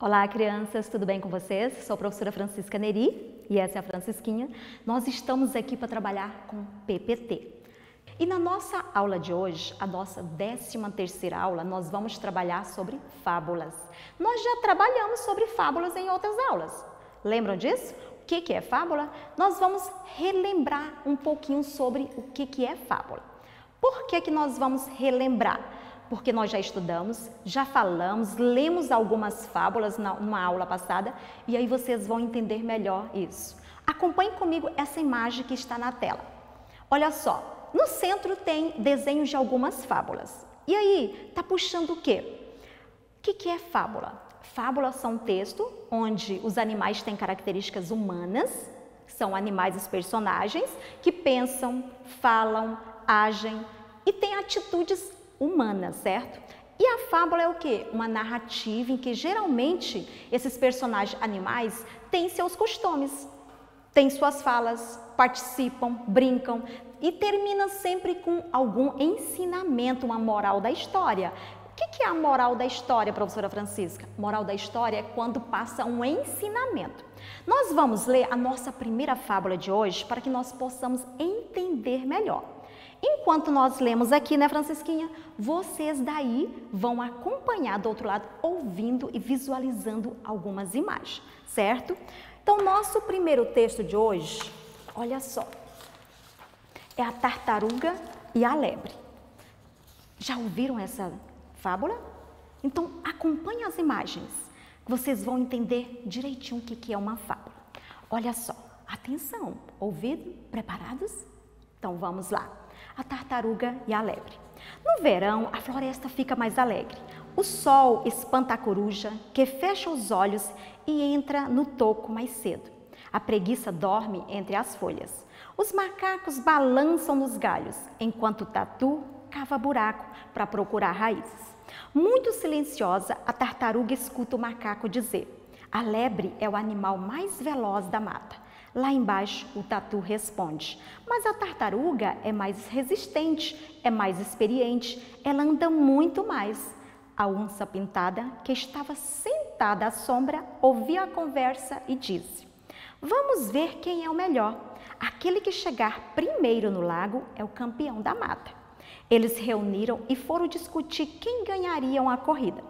Olá, crianças, tudo bem com vocês? Sou a professora Francisca Neri e essa é a Francisquinha. Nós estamos aqui para trabalhar com PPT. E na nossa aula de hoje, a nossa 13ª aula, nós vamos trabalhar sobre fábulas. Nós já trabalhamos sobre fábulas em outras aulas. Lembram disso? O que é fábula? Nós vamos relembrar um pouquinho sobre o que é fábula. Por que nós vamos relembrar? Porque nós já estudamos, já falamos, lemos algumas fábulas numa aula passada e aí vocês vão entender melhor isso. Acompanhe comigo essa imagem que está na tela. Olha só, no centro tem desenhos de algumas fábulas. E aí, está puxando o quê? O que é fábula? Fábulas são textos onde os animais têm características humanas, são animais os personagens que pensam, falam, agem e têm atitudes humanas, certo? E a fábula é o quê? Uma narrativa em que geralmente esses personagens animais têm seus costumes, têm suas falas, participam, brincam e termina sempre com algum ensinamento, uma moral da história. O que é a moral da história, professora Francisca? Moral da história é quando passa um ensinamento. Nós vamos ler a nossa primeira fábula de hoje para que nós possamos entender melhor. Enquanto nós lemos aqui, né, Francisquinha? Vocês daí vão acompanhar do outro lado, ouvindo e visualizando algumas imagens, certo? Então, nosso primeiro texto de hoje, olha só, é a tartaruga e a lebre. Já ouviram essa fábula? Então, acompanhe as imagens, vocês vão entender direitinho o que é uma fábula. Olha só, atenção, ouvido, preparados? Então, vamos lá. A tartaruga e a lebre. No verão, a floresta fica mais alegre. O sol espanta a coruja, que fecha os olhos e entra no toco mais cedo. A preguiça dorme entre as folhas. Os macacos balançam nos galhos, enquanto o tatu cava buraco para procurar raízes. Muito silenciosa, a tartaruga escuta o macaco dizer: "A lebre é o animal mais veloz da mata." Lá embaixo, o tatu responde: "Mas a tartaruga é mais resistente, é mais experiente, ela anda muito mais." A onça pintada, que estava sentada à sombra, ouvia a conversa e disse: "Vamos ver quem é o melhor. Aquele que chegar primeiro no lago é o campeão da mata." Eles se reuniram e foram discutir quem ganharia a corrida.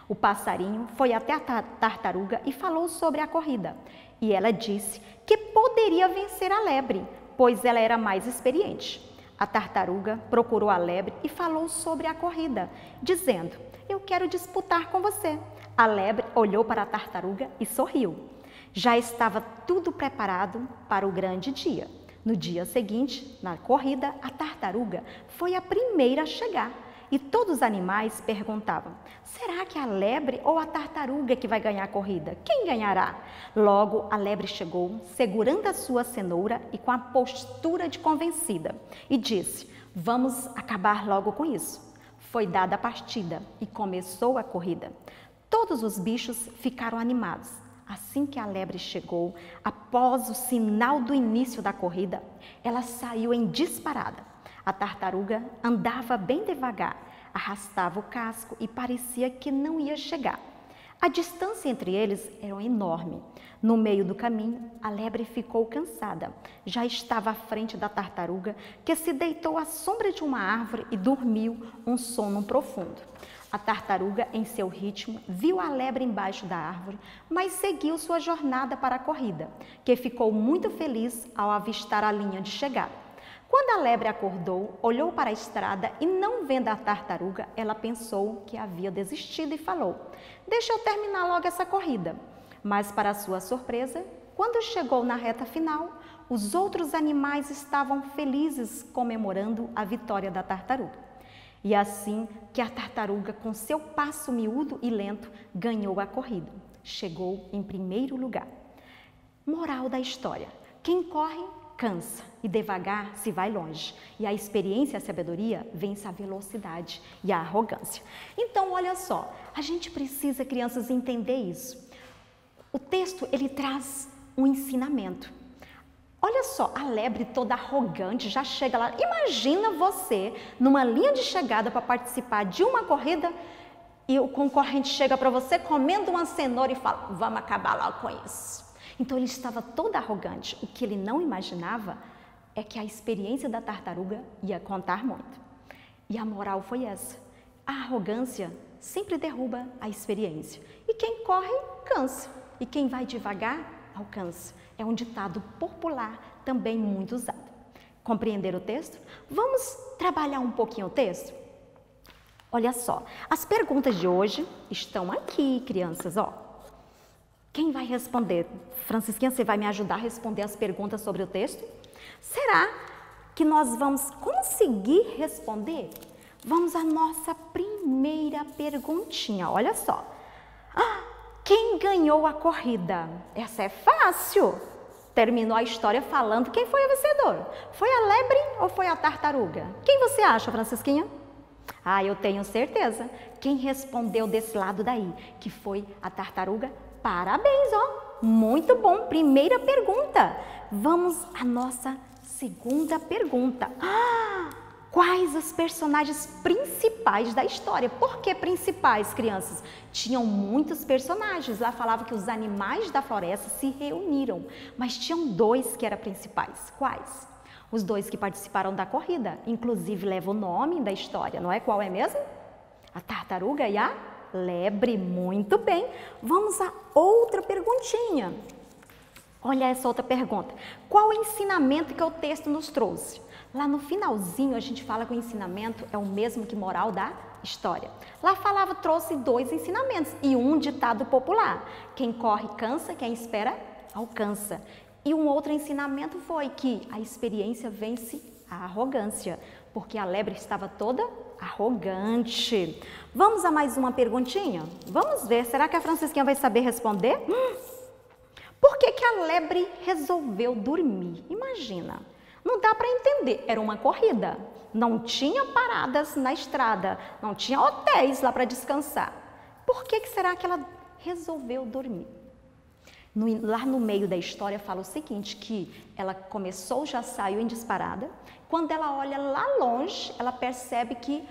O passarinho foi até a tartaruga e falou sobre a corrida. E ela disse que poderia vencer a lebre, pois ela era mais experiente. A tartaruga procurou a lebre e falou sobre a corrida, dizendo: "Eu quero disputar com você." A lebre olhou para a tartaruga e sorriu. Já estava tudo preparado para o grande dia. No dia seguinte, na corrida, a tartaruga foi a primeira a chegar. E todos os animais perguntavam: "Será que é a lebre ou a tartaruga que vai ganhar a corrida? Quem ganhará?" Logo, a lebre chegou, segurando a sua cenoura e com a postura de convencida, e disse: "Vamos acabar logo com isso." Foi dada a partida e começou a corrida. Todos os bichos ficaram animados. Assim que a lebre chegou, após o sinal do início da corrida, ela saiu em disparada. A tartaruga andava bem devagar, arrastava o casco e parecia que não ia chegar. A distância entre eles era enorme. No meio do caminho, a lebre ficou cansada. Já estava à frente da tartaruga, que se deitou à sombra de uma árvore e dormiu um sono profundo. A tartaruga, em seu ritmo, viu a lebre embaixo da árvore, mas seguiu sua jornada para a corrida, que ficou muito feliz ao avistar a linha de chegada. Quando a lebre acordou, olhou para a estrada e, não vendo a tartaruga, ela pensou que havia desistido e falou: "Deixa eu terminar logo essa corrida." Mas, para sua surpresa, quando chegou na reta final, os outros animais estavam felizes comemorando a vitória da tartaruga. E assim que a tartaruga, com seu passo miúdo e lento, ganhou a corrida. Chegou em primeiro lugar. Moral da história: quem corre, cansa, e devagar se vai longe. E a experiência e a sabedoria vence a velocidade e a arrogância. Então, olha só, a gente precisa, crianças, entender isso. O texto, ele traz um ensinamento. Olha só, a lebre toda arrogante já chega lá. Imagina você numa linha de chegada para participar de uma corrida e o concorrente chega para você comendo uma cenoura e fala, vamos acabar logo com isso. Então ele estava todo arrogante. O que ele não imaginava é que a experiência da tartaruga ia contar muito. E a moral foi essa. A arrogância sempre derruba a experiência. E quem corre, cansa. E quem vai devagar, alcança. É um ditado popular, também muito usado. Compreender o texto? Vamos trabalhar um pouquinho o texto? Olha só, as perguntas de hoje estão aqui, crianças, ó. Quem vai responder? Francisquinha, você vai me ajudar a responder as perguntas sobre o texto? Será que nós vamos conseguir responder? Vamos à nossa primeira perguntinha, olha só. Quem ganhou a corrida? Essa é fácil. Terminou a história falando quem foi o vencedor. Foi a lebre ou foi a tartaruga? Quem você acha, Francisquinha? Eu tenho certeza. Quem respondeu desse lado daí, que foi a tartaruga? Parabéns, ó! Muito bom! Primeira pergunta. Vamos à nossa segunda pergunta. Quais os personagens principais da história? Por que principais, crianças? Tinham muitos personagens. Lá falava que os animais da floresta se reuniram, mas tinham 2 que eram principais. Quais? Os 2 que participaram da corrida. Inclusive, leva o nome da história, não é? Qual é mesmo? A tartaruga e a lebre. Muito bem. Vamos a outra perguntinha. Olha essa outra pergunta. Qual o ensinamento que o texto nos trouxe? Lá no finalzinho a gente fala que o ensinamento é o mesmo que moral da história. Lá falava, trouxe 2 ensinamentos e um ditado popular. Quem corre cansa, quem espera alcança. E um outro ensinamento foi que a experiência vence a arrogância, porque a lebre estava toda arrogante. Vamos a mais uma perguntinha? Vamos ver, será que a Francisquinha vai saber responder? Por que a lebre resolveu dormir? Imagina, não dá para entender, era uma corrida, não tinha paradas na estrada, não tinha hotéis lá para descansar. Por que será que ela resolveu dormir? Lá no meio da história fala o seguinte, que ela começou, já saiu em disparada. Quando ela olha lá longe, ela percebe que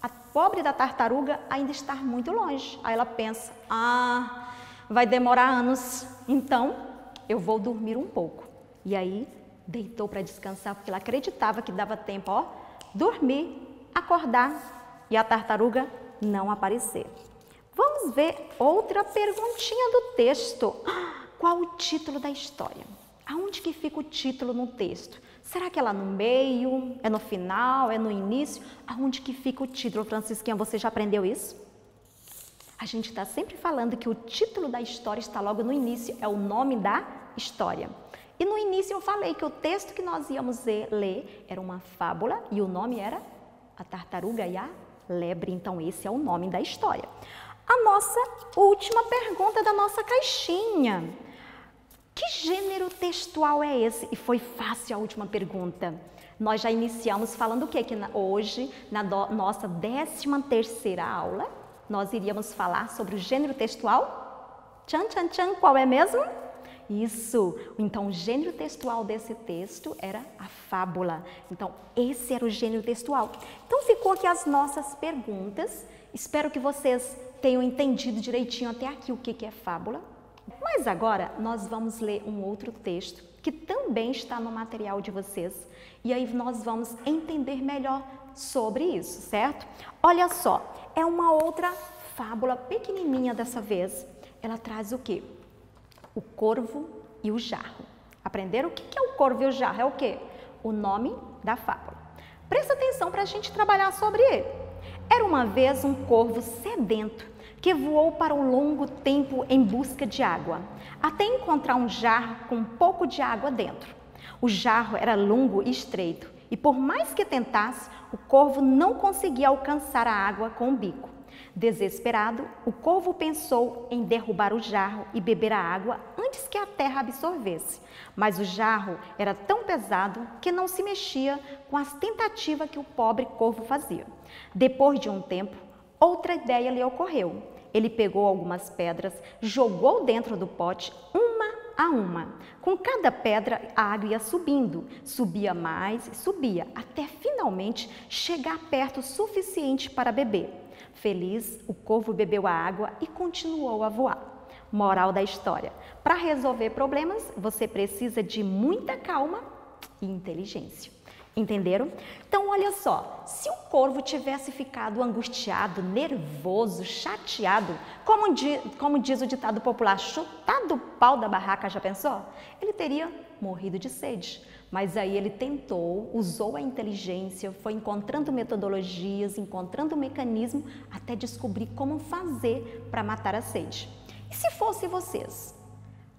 a pobre da tartaruga ainda está muito longe. Aí ela pensa, vai demorar anos, então eu vou dormir um pouco. E aí deitou para descansar, porque ela acreditava que dava tempo, dormir, acordar e a tartaruga não aparecer. Vamos ver outra perguntinha do texto. Qual o título da história? Aonde que fica o título no texto? Será que é lá no meio? É no final? É no início? Aonde que fica o título, Francisquinha? Você já aprendeu isso? A gente está sempre falando que o título da história está logo no início, é o nome da história. E no início eu falei que o texto que nós íamos ler era uma fábula e o nome era A Tartaruga e a Lebre. Então esse é o nome da história. A nossa última pergunta da nossa caixinha. Que gênero textual é esse? E foi fácil a última pergunta. Nós já iniciamos falando o quê? Que hoje, na nossa 13ª aula, nós iríamos falar sobre o gênero textual. Tchan, tchan, tchan, qual é mesmo? Isso! Então, o gênero textual desse texto era a fábula. Então, esse era o gênero textual. Então, ficou aqui as nossas perguntas. Espero que vocês tenham entendido direitinho até aqui o que é fábula. Mas agora nós vamos ler um outro texto que também está no material de vocês e aí nós vamos entender melhor sobre isso, certo? Olha só, é uma outra fábula pequenininha dessa vez. Ela traz o quê? O corvo e o jarro. Aprenderam o que é o corvo e o jarro? É o quê? O nome da fábula. Presta atenção para a gente trabalhar sobre ele. Era uma vez um corvo sedento que voou para um longo tempo em busca de água, até encontrar um jarro com um pouco de água dentro. O jarro era longo e estreito, e por mais que tentasse, o corvo não conseguia alcançar a água com o bico. Desesperado, o corvo pensou em derrubar o jarro e beber a água antes que a terra absorvesse. Mas o jarro era tão pesado que não se mexia com as tentativas que o pobre corvo fazia. Depois de um tempo, outra ideia lhe ocorreu. Ele pegou algumas pedras, jogou dentro do pote, uma a uma. Com cada pedra, a água ia subindo. Subia mais e subia, até finalmente chegar perto o suficiente para beber. Feliz, o corvo bebeu a água e continuou a voar. Moral da história: para resolver problemas, você precisa de muita calma e inteligência. Entenderam? Então, olha só, se o corvo tivesse ficado angustiado, nervoso, chateado, como diz o ditado popular, chutado o pau da barraca, já pensou? Ele teria morrido de sede. Mas aí ele tentou, usou a inteligência, foi encontrando metodologias, encontrando mecanismo, até descobrir como fazer para matar a sede. E se fosse vocês?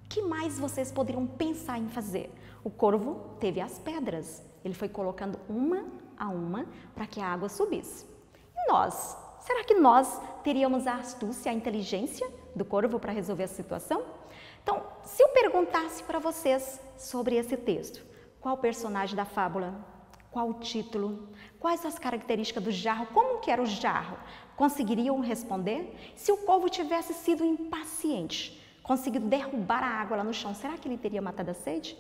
O que mais vocês poderiam pensar em fazer? O corvo teve as pedras. Ele foi colocando uma a uma para que a água subisse. E nós? Será que nós teríamos a astúcia, a inteligência do corvo para resolver a situação? Então, se eu perguntasse para vocês sobre esse texto, qual o personagem da fábula? Qual o título? Quais as características do jarro? Como que era o jarro? Conseguiriam responder? Se o corvo tivesse sido impaciente, conseguido derrubar a água lá no chão, será que ele teria matado a sede?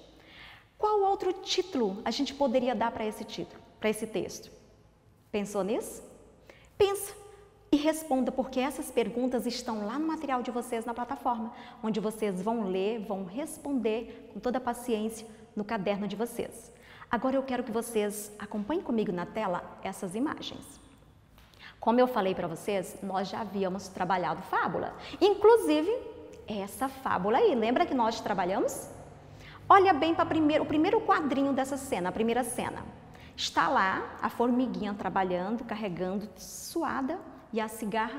Qual outro título a gente poderia dar para esse título, para esse texto? Pensou nisso? Pensa e responda, porque essas perguntas estão lá no material de vocês na plataforma, onde vocês vão ler, vão responder com toda a paciência no caderno de vocês. Agora eu quero que vocês acompanhem comigo na tela essas imagens. Como eu falei para vocês, nós já havíamos trabalhado fábula, inclusive essa fábula aí, lembra que nós trabalhamos? Olha bem para o primeiro quadrinho dessa cena, a primeira cena. Está lá a formiguinha trabalhando, carregando, suada, e a cigarra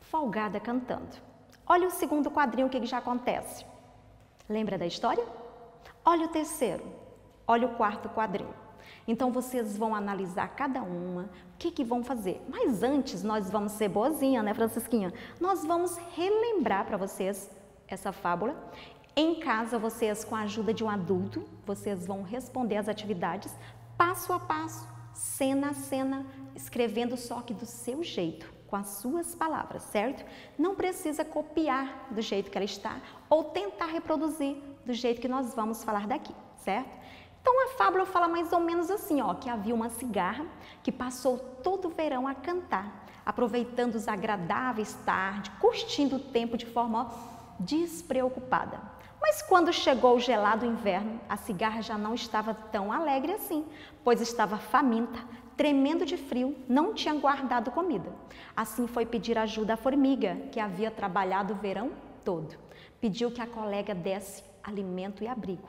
folgada cantando. Olha o segundo quadrinho, o que já acontece. Lembra da história? Olha o terceiro, olha o quarto quadrinho. Então vocês vão analisar cada uma, o que vão fazer. Mas antes nós vamos ser boazinha, né, Francisquinha? Nós vamos relembrar para vocês essa fábula. Em casa, vocês, com a ajuda de um adulto, vocês vão responder as atividades passo a passo, cena a cena, escrevendo só que do seu jeito, com as suas palavras, certo? Não precisa copiar do jeito que ela está ou tentar reproduzir do jeito que nós vamos falar daqui, certo? Então, a fábula fala mais ou menos assim, ó, que havia uma cigarra que passou todo o verão a cantar, aproveitando os agradáveis tardes, curtindo o tempo de forma despreocupada. Mas quando chegou o gelado inverno, a cigarra já não estava tão alegre assim, pois estava faminta, tremendo de frio, não tinha guardado comida. Assim foi pedir ajuda à formiga, que havia trabalhado o verão todo. Pediu que a colega desse alimento e abrigo.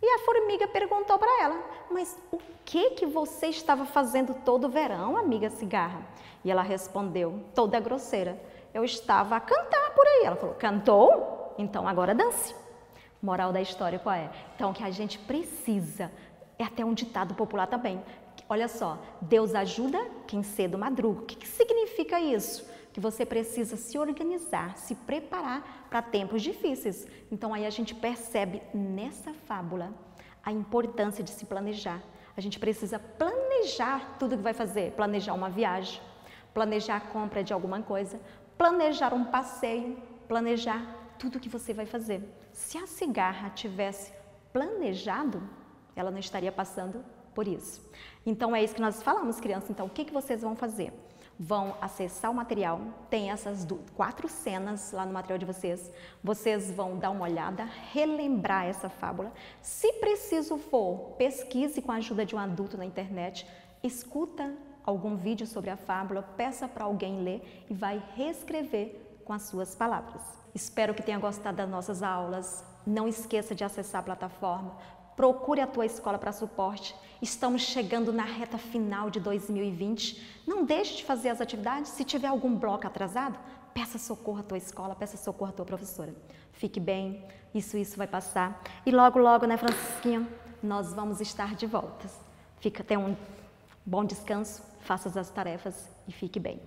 E a formiga perguntou para ela, mas o que você estava fazendo todo o verão, amiga cigarra? E ela respondeu, toda grosseira, eu estava a cantar por aí. Ela falou, cantou? Então agora dance. Moral da história qual é? Então, que a gente precisa, é até um ditado popular também, olha só, Deus ajuda quem cedo madruga. O que significa isso? Que você precisa se organizar, se preparar para tempos difíceis. Então, aí a gente percebe nessa fábula a importância de se planejar. A gente precisa planejar tudo que vai fazer, planejar uma viagem, planejar a compra de alguma coisa, planejar um passeio, planejar tudo que você vai fazer. Se a cigarra tivesse planejado, ela não estaria passando por isso. Então, é isso que nós falamos, crianças. Então, o que vocês vão fazer? Vão acessar o material, tem essas 4 cenas lá no material de vocês. Vocês vão dar uma olhada, relembrar essa fábula. Se preciso for, pesquise com a ajuda de um adulto na internet, escuta algum vídeo sobre a fábula, peça para alguém ler e vai reescrever com as suas palavras. Espero que tenha gostado das nossas aulas. Não esqueça de acessar a plataforma. Procure a tua escola para suporte. Estamos chegando na reta final de 2020. Não deixe de fazer as atividades. Se tiver algum bloco atrasado, peça socorro à tua escola, peça socorro à tua professora. Fique bem, isso vai passar. E logo, logo, né, Francisquinha, nós vamos estar de volta. Tenha um bom descanso, faça as tarefas e fique bem.